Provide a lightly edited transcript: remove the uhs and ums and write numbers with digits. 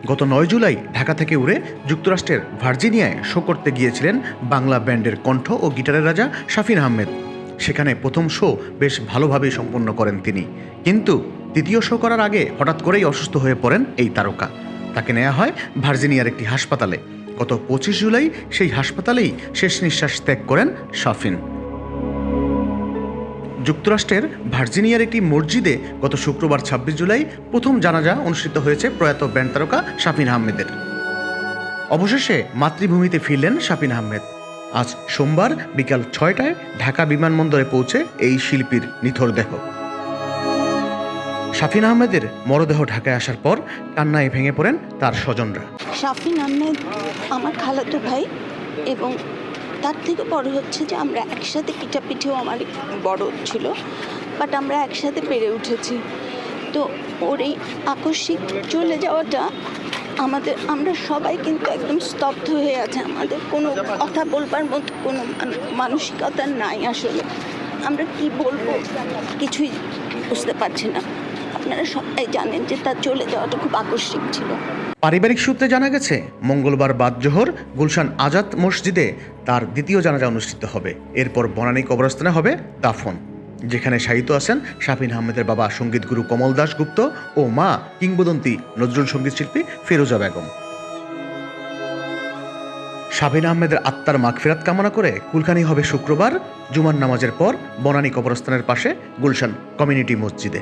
গত ৯ জুলাই ঢাকা থেকে উড়ে যুক্তরাষ্ট্রের ভার্জিনিয়ায় শো করতে গিয়েছিলেন বাংলা ব্যান্ডের কণ্ঠ ও গিটারের রাজা শাফিন আহমেদ। সেখানে প্রথম শো বেশ ভালোভাবেই সম্পন্ন করেন তিনি, কিন্তু দ্বিতীয় শো করার আগে হঠাৎ করেই অসুস্থ হয়ে পড়েন এই তারকা। তাকে নেওয়া হয় ভার্জিনিয়ার একটি হাসপাতালে। গত ২৫ জুলাই সেই হাসপাতালেই শেষ নিঃশ্বাস ত্যাগ করেন শাফিন। যুক্তরাষ্ট্রের ভার্জিনিয়ার একটি মসজিদে গত শুক্রবার ২৬ জুলাই প্রথম জানাজা অনুষ্ঠিত হয়েছে প্রয়াত ব্যান্ড তারকা শাফিন আহমেদের। অবশেষে মাতৃভূমিতে ফিরলেন শাফিন আহমেদ। আজ সোমবার বিকাল ৬টায় ঢাকা বিমানবন্দরে পৌঁছে এই শিল্পীর নিথর দেহ। শাফিন আহমেদের মরদেহ ঢাকায় আসার পর কান্নায় ভেঙে পড়েন তার স্বজনরা। শাফিন আহমেদ আমার খালাতো ভাই, এবং তার থেকে বড় হচ্ছে যে আমরা একসাথে পিঠাপিঠিও আমার বড় ছিল, বাট আমরা একসাথে বেড়ে উঠেছি। তো ওর এই আকস্মিক চলে যাওয়াটা আমরা সবাই কিন্তু একদম স্তব্ধ হয়ে আছে। আমাদের কোনো কথা বলবার মতো কোনো মানসিকতা নাই। আসলে আমরা কি বলবো কিছুই বুঝতে পারছি না। আপনারা সবাই জানেন যে তার চলে যাওয়াটা খুব আকস্মিক ছিল। পারিবারিক সূত্রে জানা গেছে মঙ্গলবার বাদ জোহর গুলশান আজাদ মসজিদে তার দ্বিতীয় জানাজা অনুষ্ঠিত হবে। এরপর বনানী কবরস্থানে হবে দাফন, যেখানে শায়িত আছেন শাফিন আহমেদের বাবা সঙ্গীতগুরু কমল দাশগুপ্ত ও মা কিংবদন্তি নজরুল সঙ্গীত শিল্পী ফেরোজা বেগম। শাফিন আহমেদের আত্মার মাগফিরাত কামনা করে কুলখানি হবে শুক্রবার জুমার নামাজের পর বনানী কবরস্থানের পাশে গুলশান কমিউনিটি মসজিদে।